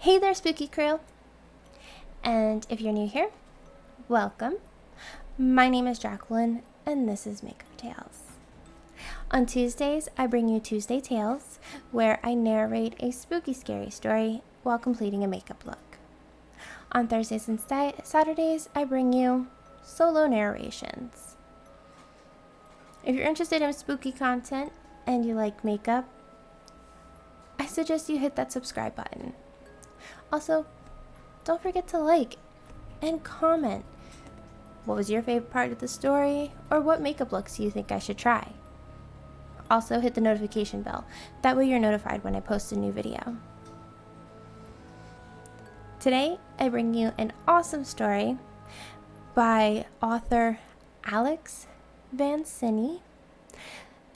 Hey there, spooky crew! And if you're new here, welcome. My name is Jacqueline, and this is Makeup Tales. On Tuesdays, I bring you Tuesday Tales, where I narrate a spooky, scary story while completing a makeup look. On Thursdays and Saturdays, I bring you solo narrations. If you're interested in spooky content and you like makeup, I suggest you hit that subscribe button. Also, don't forget to like and comment. What was your favorite part of the story, or what makeup looks you think I should try? Also, hit the notification bell. That way you're notified when I post a new video. Today, I bring you an awesome story by author Alex Vancini.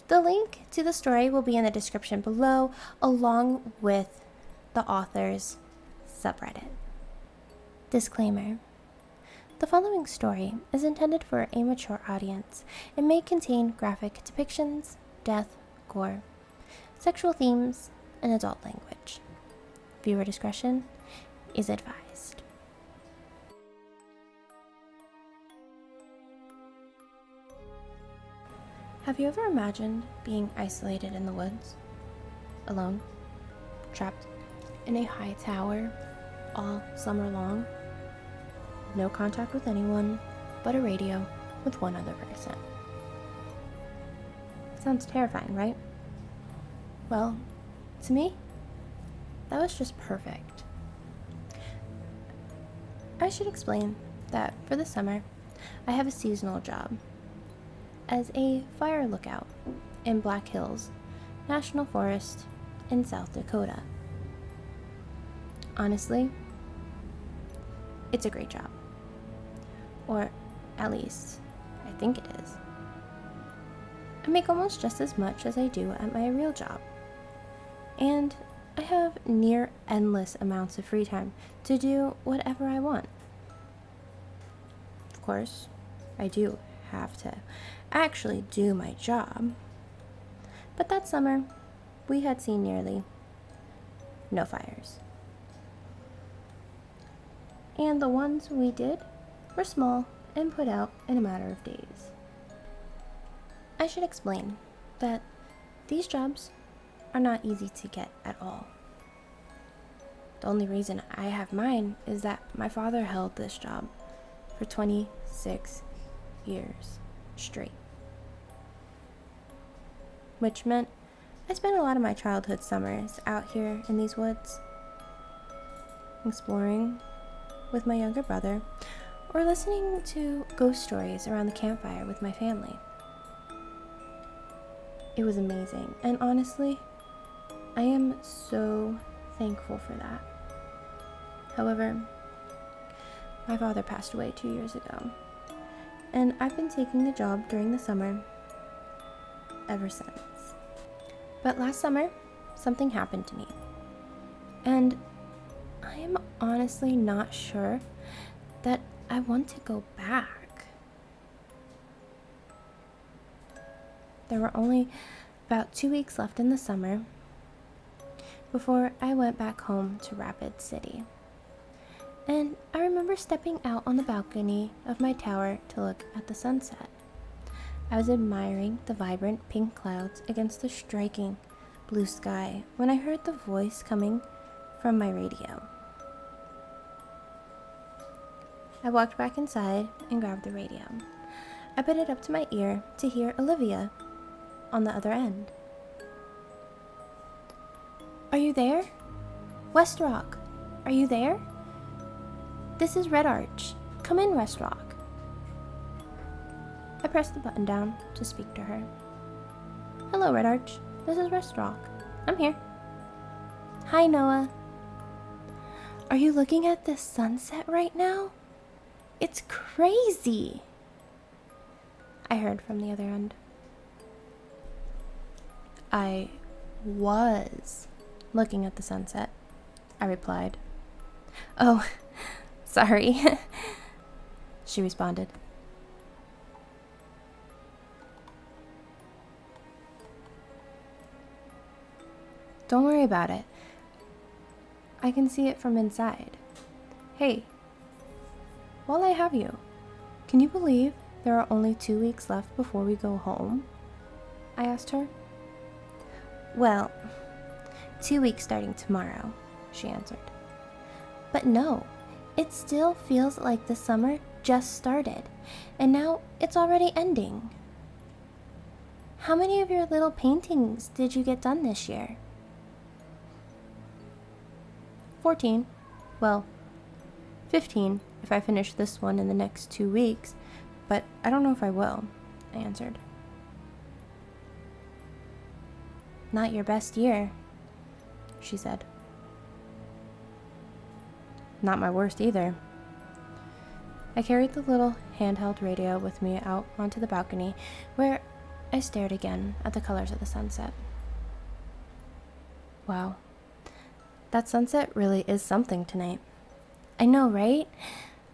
The link to the story will be in the description below, along with the author's subreddit. Disclaimer. The following story is intended for a mature audience. It may contain graphic depictions, death, gore, sexual themes, and adult language. Viewer discretion is advised. Have you ever imagined being isolated in the woods, alone, trapped in a high tower all summer long? No contact with anyone but a radio with one other person. Sounds terrifying, right? Well, to me, that was just perfect. I should explain that for the summer, I have a seasonal job as a fire lookout in Black Hills National Forest in South Dakota. Honestly, it's a great job. Or at least, I think it is. I make almost just as much as I do at my real job. And I have near endless amounts of free time to do whatever I want. Of course, I do have to actually do my job. But that summer, we had seen nearly no fires. And the ones we did were small and put out in a matter of days. I should explain that these jobs are not easy to get at all. The only reason I have mine is that my father held this job for 26 years straight. Which meant I spent a lot of my childhood summers out here in these woods, exploring with my younger brother, or listening to ghost stories around the campfire with my family. It was amazing, and honestly, I am so thankful for that. However, my father passed away 2 years ago, and I've been taking the job during the summer ever since. But last summer, something happened to me, and I am honestly not sure that I want to go back. There were only about 2 weeks left in the summer before I went back home to Rapid City. And I remember stepping out on the balcony of my tower to look at the sunset. I was admiring the vibrant pink clouds against the striking blue sky when I heard the voice coming from my radio. I walked back inside and grabbed the radio. I put it up to my ear to hear Olivia on the other end. "Are you there? West Rock, are you there? This is Red Arch. Come in, West Rock." I pressed the button down to speak to her. "Hello, Red Arch. This is West Rock. I'm here." "Hi, Noah. Are you looking at this sunset right now? It's crazy," I heard from the other end. "I was looking at the sunset," I replied. "Oh, sorry," she responded. "Don't worry about it. I can see it from inside. Hey, while I have you, can you believe there are only 2 weeks left before we go home? I asked her. Well, 2 weeks starting tomorrow, she answered. But no, it still feels like the summer just started, and now it's already ending. How many of your little paintings did you get done this year? 14. Well, 15 if I finish this one in the next 2 weeks, but I don't know if I will, I answered. Not your best year, she said. Not my worst either. I carried the little handheld radio with me out onto the balcony, where I stared again at the colors of the sunset. Wow, that sunset really is something tonight. I know, right?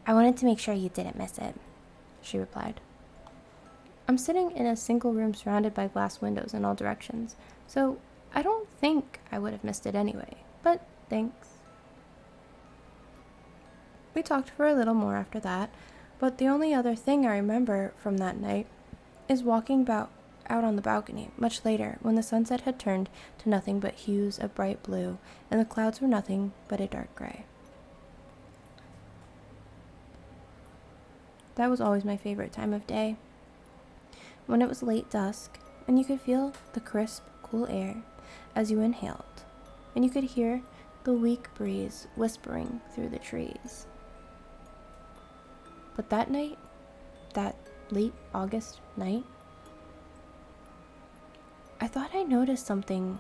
I wanted to make sure you didn't miss it, she replied. I'm sitting in a single room surrounded by glass windows in all directions, so I don't think I would have missed it anyway, but thanks. We talked for a little more after that, but the only other thing I remember from that night is walking out on the balcony much later when the sunset had turned to nothing but hues of bright blue and the clouds were nothing but a dark gray. That was always my favorite time of day. When it was late dusk and you could feel the crisp, cool air as you inhaled, and you could hear the weak breeze whispering through the trees. But that night, that late August night, I thought I noticed something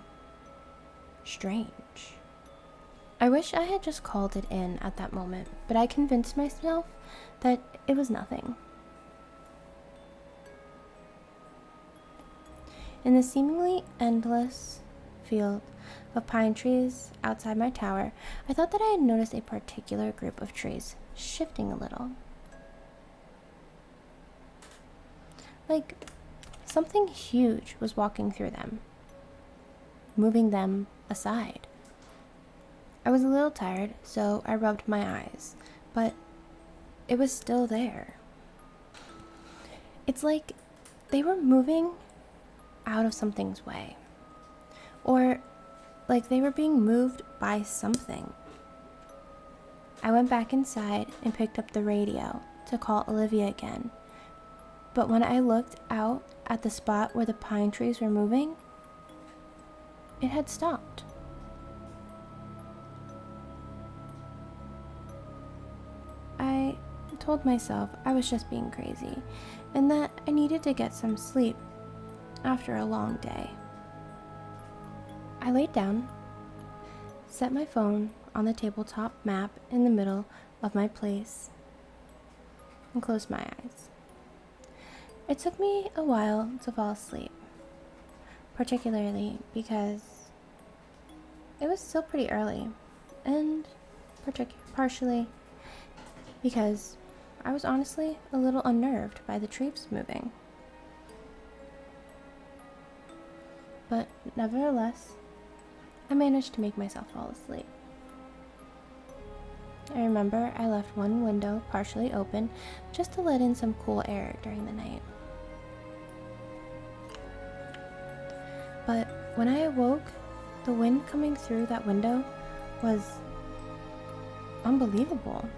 strange. I wish I had just called it in at that moment, but I convinced myself that it was nothing. In the seemingly endless field of pine trees outside my tower, I thought that I had noticed a particular group of trees shifting a little. Like something huge was walking through them, moving them aside. I was a little tired, so I rubbed my eyes, but it was still there. It's like they were moving out of something's way, or like they were being moved by something. I went back inside and picked up the radio to call Olivia again, but when I looked out at the spot where the pine trees were moving, it had stopped. I told myself I was just being crazy and that I needed to get some sleep after a long day. I laid down, set my phone on the tabletop map in the middle of my place, and closed my eyes. It took me a while to fall asleep, particularly because it was still pretty early, and partially because I was honestly a little unnerved by the trees moving. But nevertheless, I managed to make myself fall asleep. I remember I left one window partially open just to let in some cool air during the night. But when I awoke, the wind coming through that window was unbelievable.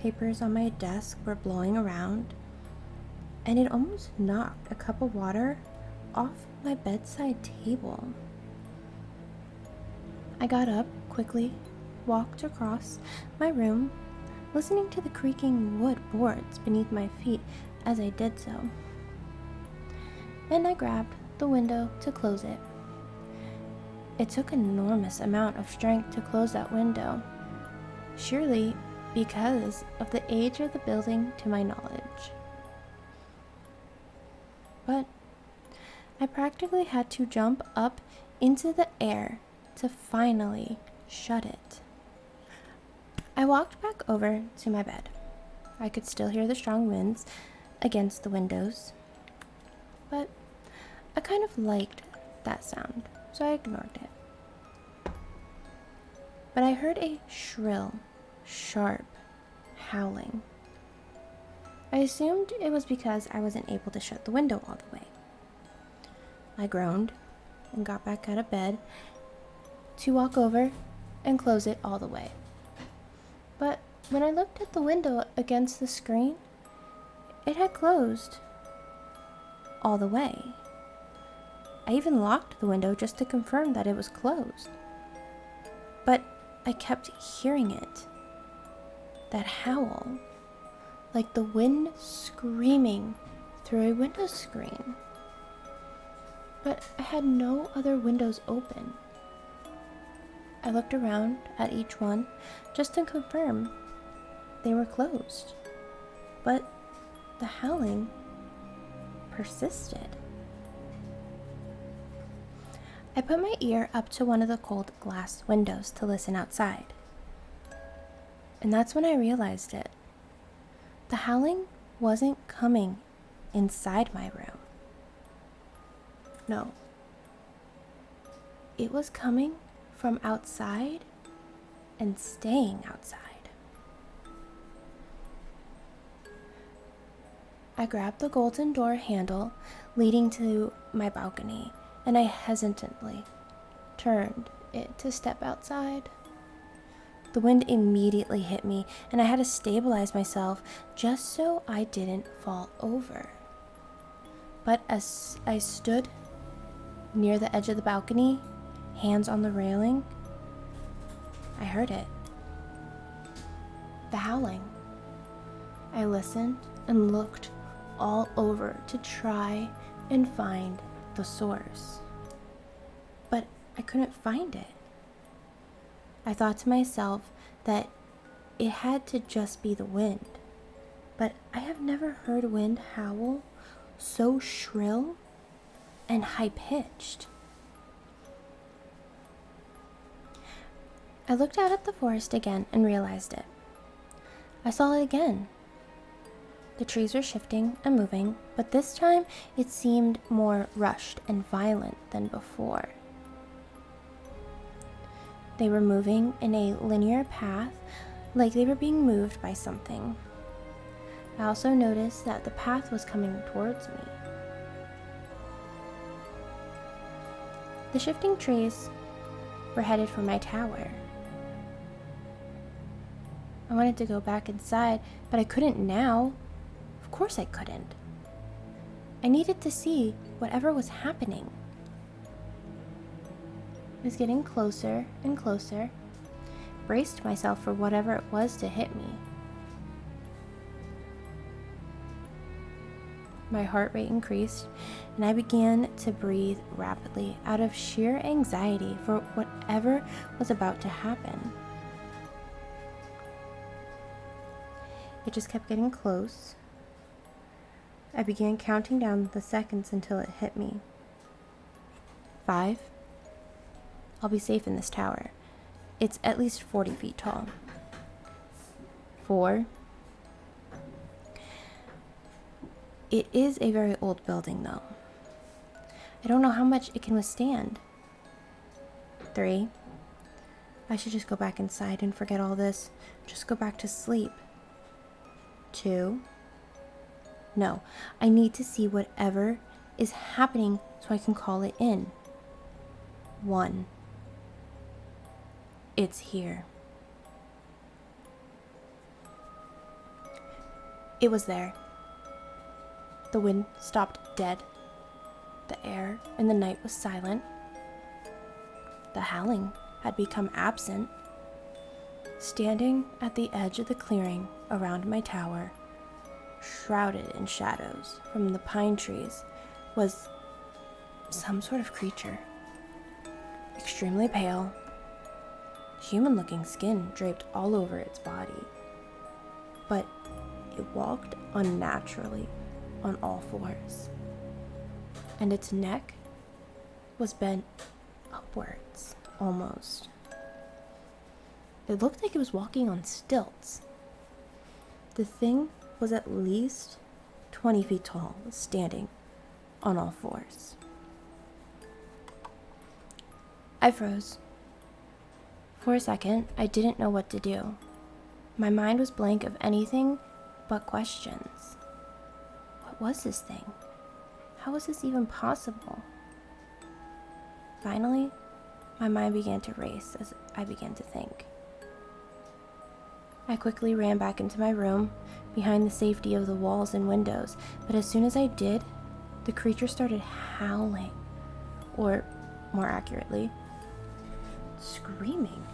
Papers on my desk were blowing around, and it almost knocked a cup of water off my bedside table. I got up quickly, walked across my room, listening to the creaking wood boards beneath my feet as I did so. And I grabbed the window to close it. It took an enormous amount of strength to close that window, surely because of the age of the building to my knowledge. But I practically had to jump up into the air to finally shut it. I walked back over to my bed. I could still hear the strong winds against the windows, but I kind of liked that sound, so I ignored it. but I heard a shrill, sharp howling. I assumed it was because I wasn't able to shut the window all the way. I groaned and got back out of bed to walk over and close it all the way. But when I looked at the window against the screen, it had closed all the way. I even locked the window just to confirm that it was closed. But I kept hearing it. That howl, like the wind screaming through a window screen. But I had no other windows open. I looked around at each one just to confirm they were closed. But the howling persisted. I put my ear up to one of the cold glass windows to listen outside. And that's when I realized it. The howling wasn't coming inside my room. No. It was coming from outside and staying outside. I grabbed the golden door handle leading to my balcony, and I hesitantly turned it to step outside. The wind immediately hit me, and I had to stabilize myself just so I didn't fall over. But as I stood near the edge of the balcony, hands on the railing, I heard it. The howling. I listened and looked all over to try and find the source. But I couldn't find it. I thought to myself that it had to just be the wind. But I have never heard wind howl so shrill and high-pitched. I looked out at the forest again and realized it. I saw it again. The trees were shifting and moving, but this time it seemed more rushed and violent than before. They were moving in a linear path, like they were being moved by something. I also noticed that the path was coming towards me. The shifting trees were headed for my tower. I wanted to go back inside, but I couldn't now. Of course I couldn't. I needed to see whatever was happening. It was getting closer and closer. Braced myself for whatever it was to hit me. My heart rate increased, and I began to breathe rapidly out of sheer anxiety for whatever was about to happen. It just kept getting close. I began counting down the seconds until it hit me. 5. I'll be safe in this tower. It's at least 40 feet tall. 4. It is a very old building, though. I don't know how much it can withstand. 3. I should just go back inside and forget all this. Just go back to sleep. 2. No, I need to see whatever is happening so I can call it in. 1. It's here. It was there. The wind stopped dead. The air in the night was silent. The howling had become absent. Standing at the edge of the clearing around my tower, shrouded in shadows from the pine trees, was some sort of creature. Extremely pale, human-looking skin draped all over its body. But it walked unnaturally on all fours, and its neck was bent upwards almost. It looked like it was walking on stilts. The thing was at least 20 feet tall, standing on all fours. I froze For a second, I didn't know what to do. My mind was blank of anything but questions. What was this thing? How was this even possible? Finally, my mind began to race as I began to think. I quickly ran back into my room, behind the safety of the walls and windows, but as soon as I did, the creature started howling, or more accurately, screaming.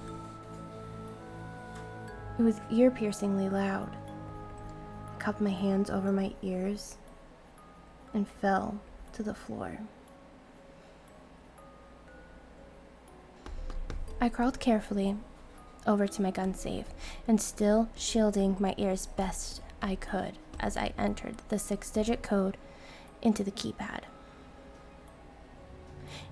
It was ear-piercingly loud. I cupped my hands over my ears and fell to the floor. I crawled carefully over to my gun safe and, still shielding my ears best I could, as I entered the 6-digit code into the keypad.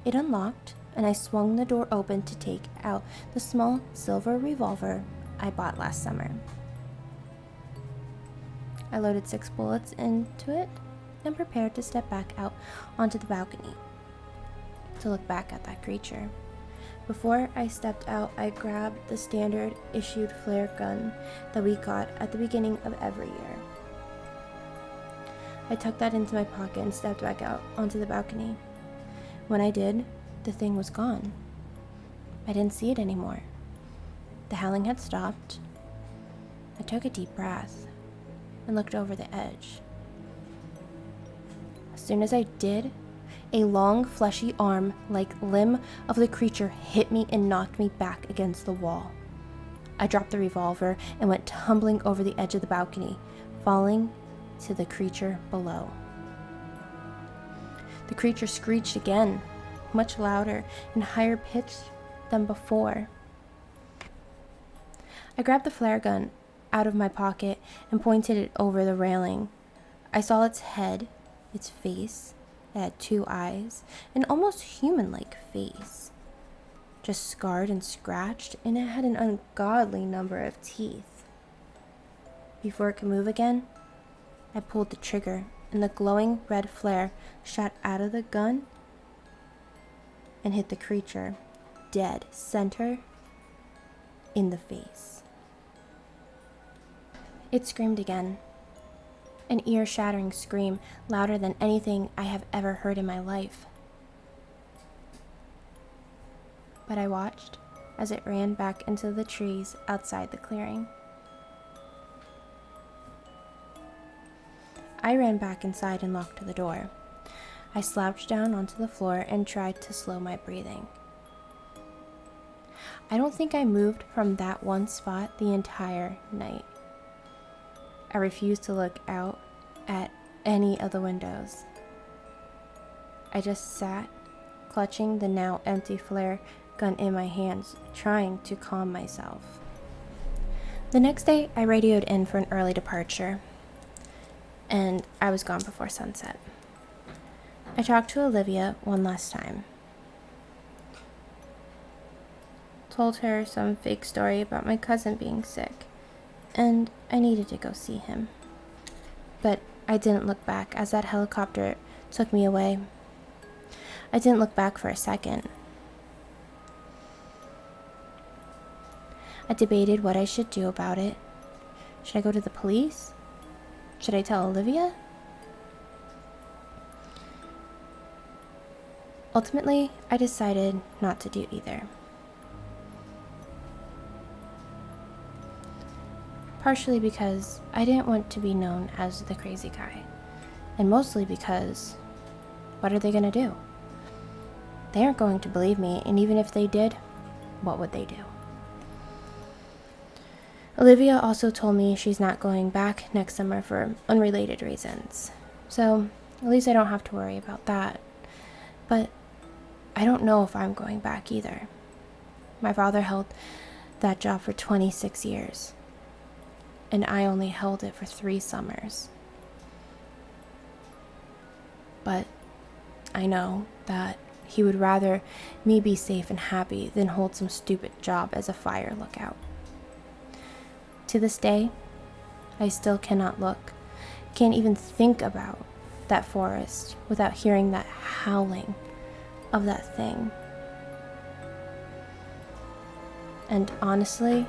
It unlocked, and I swung the door open to take out the small silver revolver I bought last summer. I loaded 6 bullets into it and prepared to step back out onto the balcony to look back at that creature. Before I stepped out, I grabbed the standard issued flare gun that we got at the beginning of every year. I tucked that into my pocket and stepped back out onto the balcony. When I did, the thing was gone. I didn't see it anymore. The howling had stopped. I took a deep breath and looked over the edge. As soon as I did, a long, fleshy arm-like limb of the creature hit me and knocked me back against the wall. I dropped the revolver and went tumbling over the edge of the balcony, falling to the creature below. The creature screeched again, much louder and higher pitched than before. I grabbed the flare gun out of my pocket and pointed it over the railing. I saw its head, its face. It had 2 eyes, an almost human-like face, just scarred and scratched, and it had an ungodly number of teeth. Before it could move again, I pulled the trigger, and the glowing red flare shot out of the gun and hit the creature dead center in the face. It screamed again. An ear-shattering scream, louder than anything I have ever heard in my life. But I watched as it ran back into the trees outside the clearing. I ran back inside and locked the door. I slouched down onto the floor and tried to slow my breathing. I don't think I moved from that one spot the entire night. I refused to look out at any of the windows. I just sat, clutching the now empty flare gun in my hands, trying to calm myself. The next day, I radioed in for an early departure, and I was gone before sunset. I talked to Olivia one last time. Told her some fake story about my cousin being sick, and I needed to go see him. But I didn't look back as that helicopter took me away. I didn't look back for a second. I debated what I should do about it. Should I go to the police? Should I tell Olivia? Ultimately, I decided not to do either. Partially because I didn't want to be known as the crazy guy, and mostly because, what are they going to do? They aren't going to believe me, and even if they did, what would they do? Olivia also told me she's not going back next summer for unrelated reasons, so at least I don't have to worry about that. But I don't know if I'm going back either. My father held that job for 26 years. And I only held it for 3 summers. But I know that he would rather me be safe and happy than hold some stupid job as a fire lookout. To this day, I still can't even think about that forest without hearing that howling of that thing. And honestly,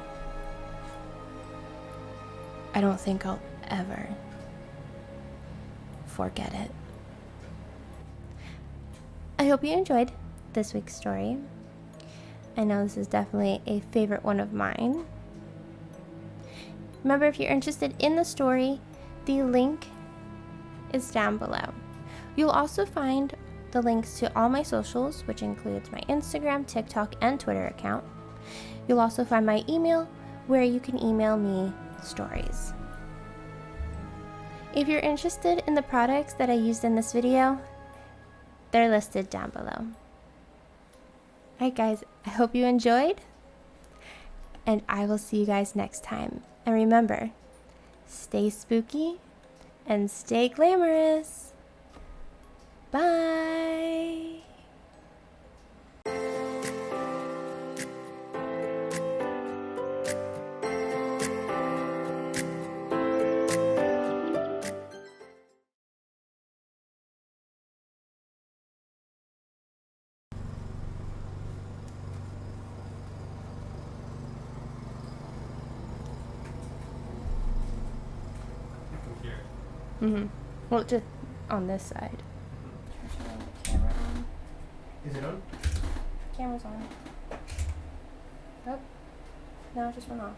I don't think I'll ever forget it. I hope you enjoyed this week's story. I know this is definitely a favorite one of mine. Remember, if you're interested in the story, the link is down below. You'll also find the links to all my socials, which includes my Instagram, TikTok, and Twitter account. You'll also find my email, where you can email me stories. If you're interested in the products that I used in this video, they're listed down below. Alright guys, I hope you enjoyed, and I will see you guys next time. And remember, stay spooky and stay glamorous. Bye! Well, just on this side. Turn the camera on. Is it on? Camera's on. Nope. No, it just went off.